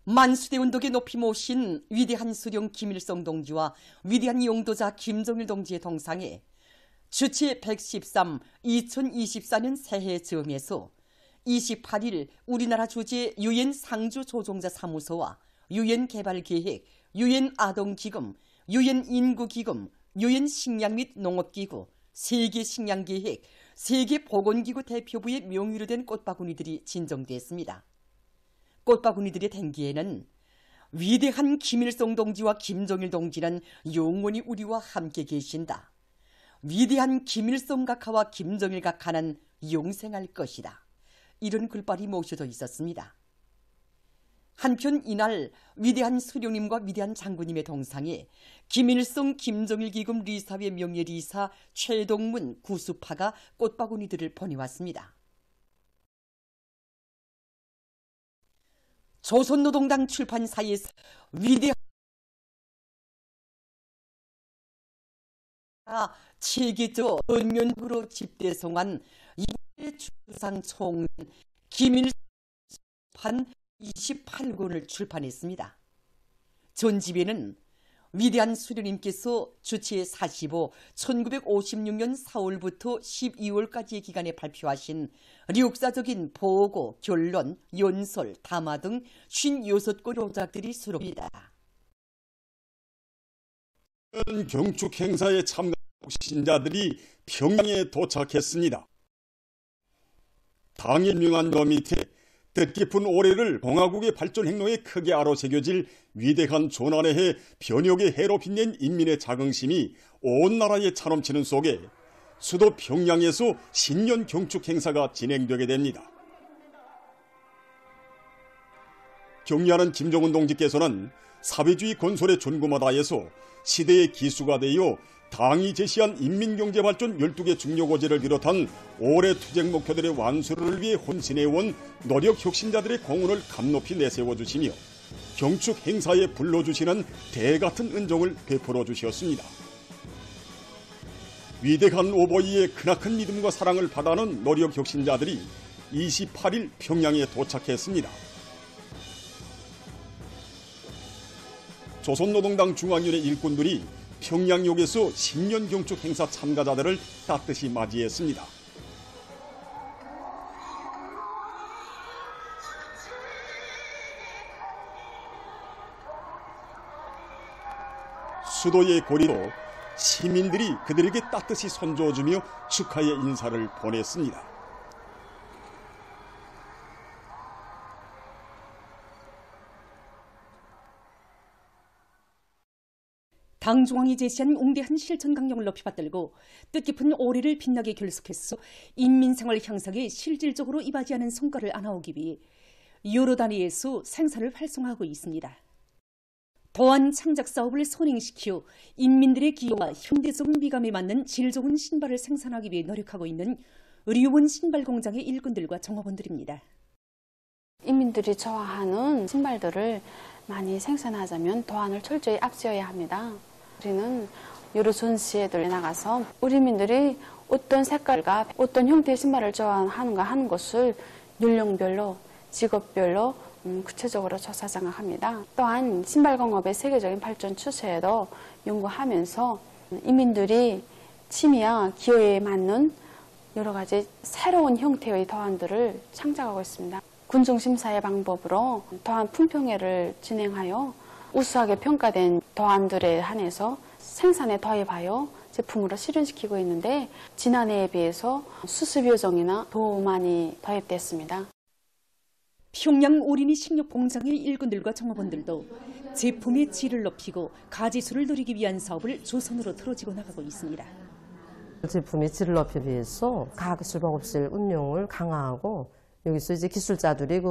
만수대 운동에 높이 모신 위대한 수령 김일성 동지와 위대한 용도자 김정일 동지의 동상에 주치 113 2024년 새해 즈음에서 28일 우리나라 주재 유엔 상주 조종자 사무소와 유엔 개발계획, 유엔 아동기금, 유엔 인구기금, 유엔 식량 및 농업기구, 세계식량계획, 세계보건기구 대표부의 명의로 된 꽃바구니들이 진정됐습니다. 꽃바구니들의 댕기에는 위대한 김일성 동지와 김정일 동지는 영원히 우리와 함께 계신다. 위대한 김일성 각하와 김정일 각하는 영생할 것이다. 이런 글발이 모셔져 있었습니다. 한편 이날 위대한 수령님과 위대한 장군님의 동상에 김일성 김정일 기금 리사회 명예리사 최동문 구수파가 꽃바구니들을 보내왔습니다. 조선노동당 출판사에서 위대한 체계적 전면으로 집대성한 이번의 주상 총은 김일성 28권을 출판했습니다. 전집에는 위대한 수령님께서 주치 45, 1956년 4월부터 12월까지의 기간에 발표하신 역사적인 보고, 결론, 연설, 담화 등 56권 요작들이 수록됩니다. 경축 행사에 참가한 신자들이 평양에 도착했습니다. 당의 명안도 밑에 뜻깊은 올해를 공화국의 발전 행로에 크게 아로새겨질 위대한 조난의 해 변혁의 해로 빛낸 인민의 자긍심이 온 나라에 차넘치는 속에 수도 평양에서 신년 경축 행사가 진행되게 됩니다. 경리하는 김정은 동지께서는 사회주의 건설의 전구마다에서 시대의 기수가 되어 당이 제시한 인민경제발전 12개 중요고제를 비롯한 올해 투쟁 목표들의 완수를 위해 헌신해온 노력 혁신자들의 공헌을 감높이 내세워주시며 경축 행사에 불러주시는 대같은 은총을 베풀어 주셨습니다. 위대한 오보이의 크나큰 믿음과 사랑을 받아는 노력 혁신자들이 28일 평양에 도착했습니다. 조선노동당 중앙위원회 일꾼들이 평양역에서 신년 경축 행사 참가자들을 따뜻이 맞이했습니다. 수도의 거리로 시민들이 그들에게 따뜻이 손줘주며 축하의 인사를 보냈습니다. 당 중앙이 제시한 웅대한 실천 강령을 높이 받들고 뜻깊은 올해를 빛나게 결속해서 인민생활 향상에 실질적으로 이바지하는 성과를 안아오기 위해 여러 단위에서 생산을 활성화하고 있습니다. 도안 창작 사업을 선행시켜 인민들의 기여와 현대적인 미감에 맞는 질 좋은 신발을 생산하기 위해 노력하고 있는 의료원 신발 공장의 일꾼들과 종업원들입니다. 인민들이 좋아하는 신발들을 많이 생산하자면 도안을 철저히 앞세워야 합니다. 우리는 여러 전시회들에 나가서 우리 민들이 어떤 색깔과 어떤 형태의 신발을 좋아하는가 하는 것을 연령별로, 직업별로 구체적으로 조사 장악합니다. 또한 신발공업의 세계적인 발전 추세에도 연구하면서 인민들이 취미와 기호에 맞는 여러 가지 새로운 형태의 도안들을 창작하고 있습니다. 군중심사의 방법으로 도안 품평회를 진행하여 우수하게 평가된 도안들에 한해서 생산에 더해봐요 제품으로 실현시키고 있는데 지난해에 비해서 수습 요정이나 더 많이 도입됐습니다. 평양 오리니 식료 공장의 일꾼들과 종업원들도 제품의 질을 높이고 가지수를 누리기 위한 사업을 조선으로 틀어지고 나가고 있습니다. 제품의 질을 높이기 위해서 가학술방업실 운용을 강화하고 여기서 이제 기술자들이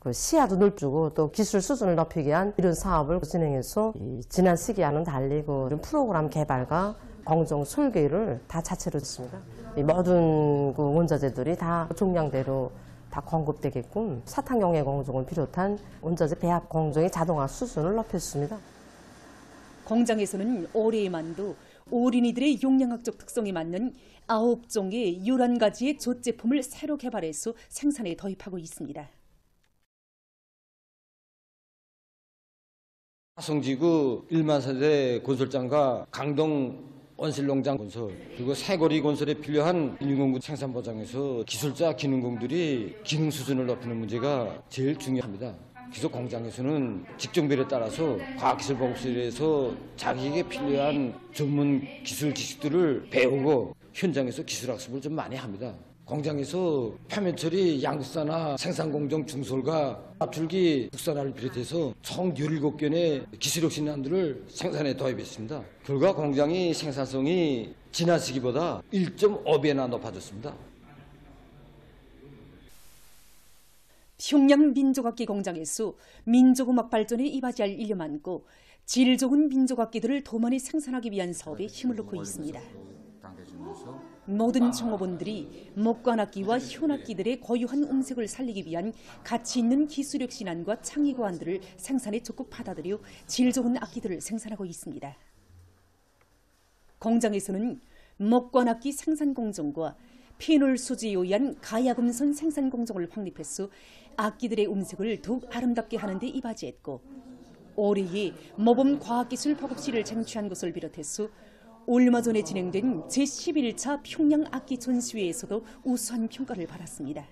그 시야도 넓주고 또 기술 수준을 높이기 위한 이런 사업을 진행해서 지난 시기와는 달리 프로그램 개발과 공정 설계를 다 자체로 했습니다. 모든 원자재들이 다 종량대로 다 공급되게끔 사탕용해 공정을 비롯한 원자재 배합 공정의 자동화 수준을 높였습니다. 공장에서는 올해에만도 어린이들의 용량학적 특성에 맞는 9종의 11가지의 젖제품을 새로 개발해서 생산에 도입하고 있습니다. 화성지구 1만 세대 건설장과 강동 원실농장 건설, 그리고 새거리 건설에 필요한 인공구 생산 보장에서 기술자 기능공들이 기능 수준을 높이는 문제가 제일 중요합니다. 기속 공장에서는 직종별에 따라서 과학기술보급실에서 자기에게 필요한 전문 기술 지식들을 배우고 현장에서 기술학습을 좀 많이 합니다. 공장에서 표면처리, 양극사나 생산공정 중솔과 압출기 국산화를 비롯해서 총 17건의 기술혁신안들을 생산에 도입했습니다. 결과 공장의 생산성이 지난 시기보다 1.5배나 높아졌습니다. 평양 민족악기 공장에서 민족음악 발전에 이바지할 일이 많고 질 좋은 민족악기들을 더 많이 생산하기 위한 사업에 힘을 놓고 있습니다. 모든 종업원들이 목관악기와 현악기들의 고유한 음색을 살리기 위한 가치 있는 기술혁신안과 창의고안들을 생산에 적극 받아들여 질 좋은 악기들을 생산하고 있습니다. 공장에서는 목관악기 생산공정과 피놀 수지에 의한 가야금선 생산공정을 확립해서 악기들의 음색을 더욱 아름답게 하는 데 이바지했고, 올해에 모범 과학기술 보급실을 쟁취한 것을 비롯해서 얼마 전에 진행된 제11차 평양 악기 전시회에서도 우수한 평가를 받았습니다.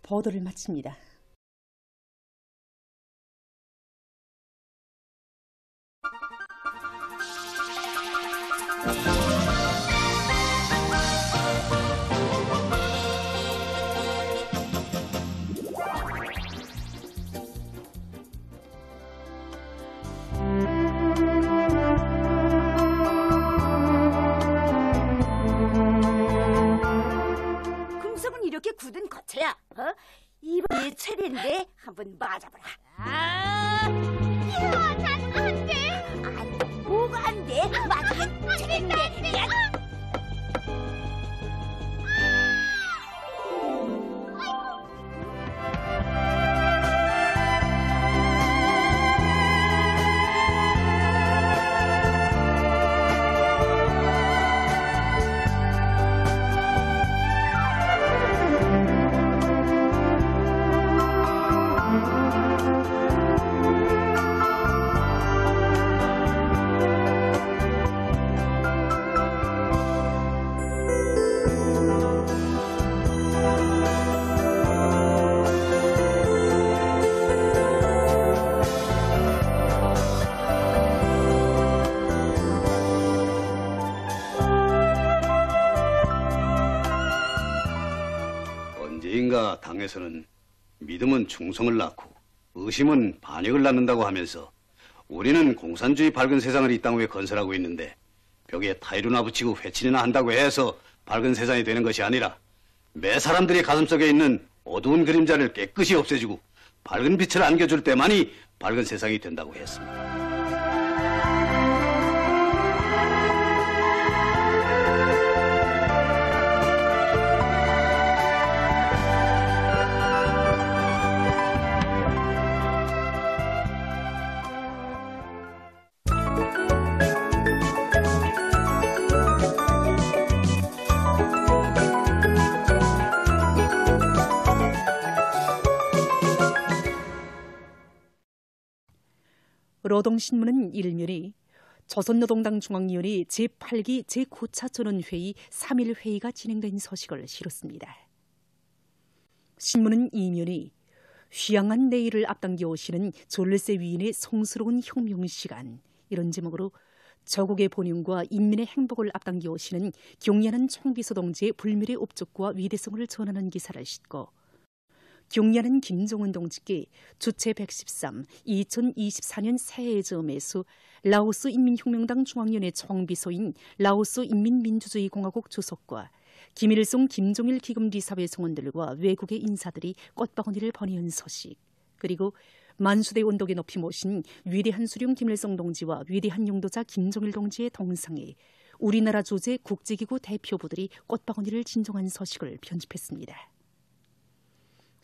보도를 마칩니다. 금속은 이렇게 굳은 거체야. 이번이 체리인데 한번 맞아보라. 야, 난 안 돼. 안, 뭐가 안 돼? 맞으면 체리인데. 야. 언제인가 당에서는 믿음은 충성을 낳고 의심은 반역을 낳는다고 하면서 우리는 공산주의 밝은 세상을 이 땅 위에 건설하고 있는데 벽에 타일이나 붙이고 회칠이나 한다고 해서 밝은 세상이 되는 것이 아니라 매 사람들의 가슴속에 있는 어두운 그림자를 깨끗이 없애주고 밝은 빛을 안겨줄 때만이 밝은 세상이 된다고 했습니다. 노동신문은 일면이 조선노동당 중앙위원회 제8기 제9차 전원회의 3일 회의가 진행된 소식을 실었습니다. 신문은 이면이 휘황한 내일을 앞당겨 오시는 졸레세 위인의 성스러운 혁명시간, 이런 제목으로 조국의 본영과 인민의 행복을 앞당겨 오시는 경리하는 총비서 동지의 불멸의 업적과 위대성을 전하는 기사를 싣고 경리하는 김정은 동지께 주체 113 2024년 새해 점에서 라오스 인민혁명당 중앙위원회 총비서인 라오스 인민민주주의공화국 주석과 김일성 김종일 기금리사회 성원들과 외국의 인사들이 꽃바구니를 보내온 소식, 그리고 만수대 원독에 높이 모신 위대한 수령 김일성 동지와 위대한 용도자 김종일 동지의 동상에 우리나라 주재 국제기구 대표부들이 꽃바구니를 진정한 소식을 편집했습니다.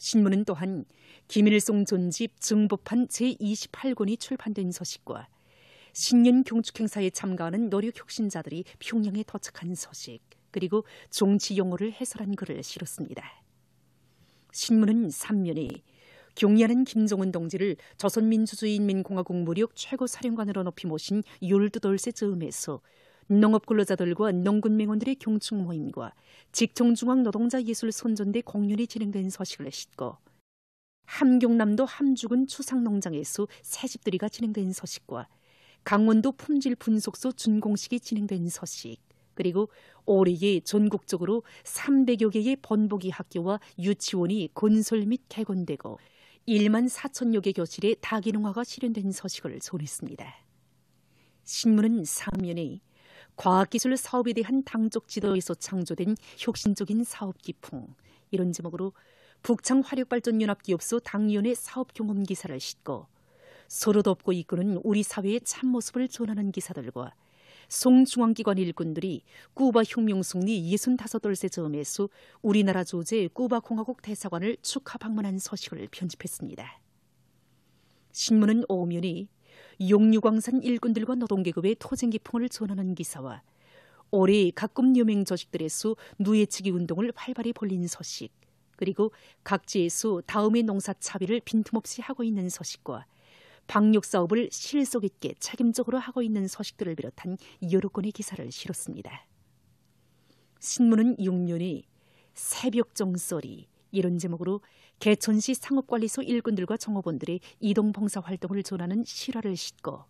신문은 또한 김일성 전집 증보판 제28권이 출판된 소식과 신년 경축행사에 참가하는 노력혁신자들이 평양에 도착한 소식, 그리고 정치 용어를 해설한 글을 실었습니다. 신문은 3면에 경리하는 김정은 동지를 조선민주주의인민공화국 무력 최고사령관으로 높이 모신 12돌째 즈음에서 농업근로자들과 농군맹원들의 경축 모임과 직통중앙노동자예술손전대 공연이 진행된 소식을 싣고 함경남도 함죽은 추상농장에서 새집들이가 진행된 소식과 강원도 품질분석소 준공식이 진행된 소식, 그리고 올해에 전국적으로 300여 개의 번복이 학교와 유치원이 건설 및 개건되고 1만 4천여 개 교실에 다기능화가 실현된 소식을 전했습니다. 신문은 사면에 과학기술 사업에 대한 당적 지도에서 창조된 혁신적인 사업 기풍, 이런 제목으로 북창화력발전연합기업소 당위원회 사업 경험 기사를 싣고 서로 돕고 이끄는 우리 사회의 참모습을 전하는 기사들과 송중앙기관 일꾼들이 쿠바 혁명 승리 65돌째 즈음에서 우리나라 주재 쿠바 공화국 대사관을 축하 방문한 소식을 편집했습니다. 신문은 오면이 용유광산 일꾼들과 노동계급의 토쟁기풍을 전하는 기사와 올해 각급 여명 조직들에서 누에치기 운동을 활발히 벌린 소식, 그리고 각지에서 다음의 농사 차비를 빈틈없이 하고 있는 소식과 방역 사업을 실속 있게 책임적으로 하고 있는 소식들을 비롯한 여러 건의 기사를 실었습니다. 신문은 6년에 새벽 정소리, 이런 제목으로 개천시 상업관리소 일꾼들과 종업원들의 이동 봉사 활동을 전하는 실화를 싣고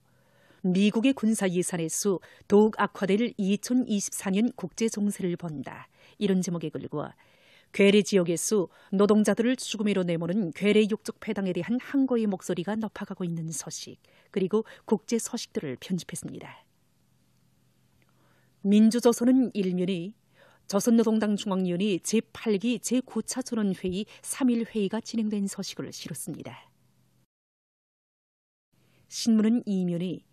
미국의 군사 예산에서 더욱 악화될 2024년 국제 정세를 본다, 이런 제목의 글과 괴뢰 지역에서 노동자들을 죽음으로 내모는 괴뢰 욕적 폐당에 대한 항거의 목소리가 높아가고 있는 소식, 그리고 국제 소식들을 편집했습니다. 민주조선은 일면이 조선노동당 중앙위원회 제8기 제9차 전원회의 3일 회의가 진행된 소식을 실었습니다. 신문은 이면이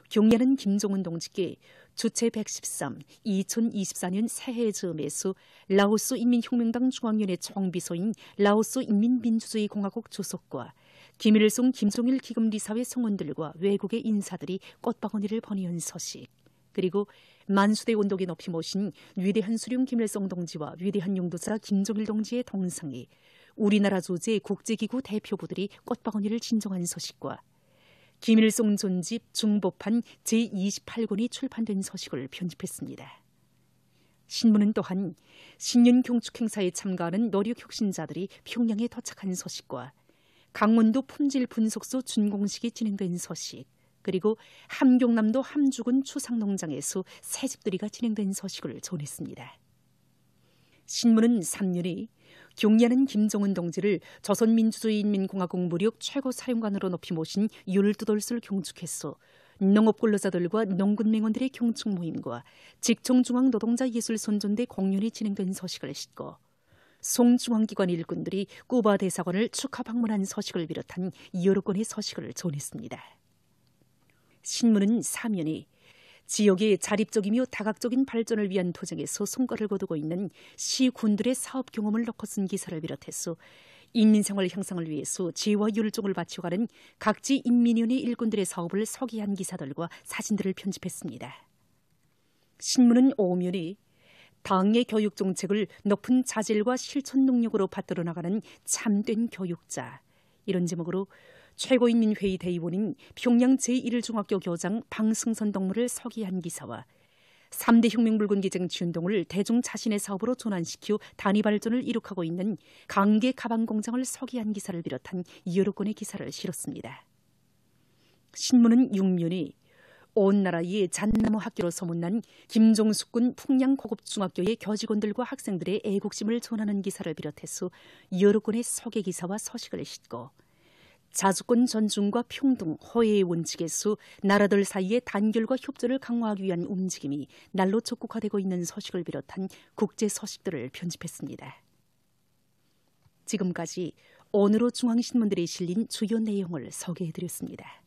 경리하는 김정은 동지께 주체 113 2024년 새해 즈음에서 라오스 인민혁명당 중앙위원회 총비서인 라오스 인민민주주의공화국 주석과 김일성 김종일 기금리사회 성원들과 외국의 인사들이 꽃바구니를 보내온 소식, 그리고 만수대 원독에 높이 모신 위대한 수령 김일성 동지와 위대한 용도자 김종일 동지의 동상에 우리나라 주재 국제기구 대표부들이 꽃바구니를 진정한 소식과 김일성 전집 중보판 제28권이 출판된 소식을 편집했습니다. 신문은 또한 신년 경축 행사에 참가하는 노력 혁신자들이 평양에 도착한 소식과 강원도 품질분석소 준공식이 진행된 소식, 그리고 함경남도 함죽은 추상농장에서 새집들이가 진행된 소식을 전했습니다. 신문은 3년에 경리하는 김정은 동지를 조선민주주의인민공화국 무력 최고사령관으로 높이 모신 12돌수를 경축했어 농업근로자들과 농군맹원들의 경축 모임과 직통중앙노동자예술손전대 공연이 진행된 소식을 싣고 송중앙기관 일꾼들이 쿠바 대사관을 축하 방문한 소식을 비롯한 여러 건의 소식을 전했습니다. 신문은 사면에 지역의 자립적이며 다각적인 발전을 위한 도정에서 성과를 거두고 있는 시군들의 사업 경험을 넣고 쓴 기사를 비롯해서 인민생활 향상을 위해서 지혜와 율종을 바치어가는 각지 인민위원회 일꾼들의 사업을 소개한 기사들과 사진들을 편집했습니다. 신문은 오면에 당의 교육 정책을 높은 자질과 실천 능력으로 받들어 나가는 참된 교육자, 이런 제목으로 최고인민회의 대의원인 평양 제1중학교 교장 방승선 동무를 서기한 기사와 3대 혁명불군 기쟁 지운동을 대중 자신의 사업으로 전환시켜 단위 발전을 이룩하고 있는 강계 가방공장을 서기한 기사를 비롯한 여러 건의 기사를 실었습니다. 신문은 6면에 온 나라의 잣나무 학교로 소문난 김종숙군 풍양 고급중학교의 교직원들과 학생들의 애국심을 전하는 기사를 비롯해서 여러 건의 소개 기사와 소식을 싣고 자주권 존중과 평등, 호혜의 원칙에서 나라들 사이의 단결과 협조를 강화하기 위한 움직임이 날로 적극화되고 있는 소식을 비롯한 국제 소식들을 편집했습니다. 지금까지 오늘의 중앙신문들이 실린 주요 내용을 소개해드렸습니다.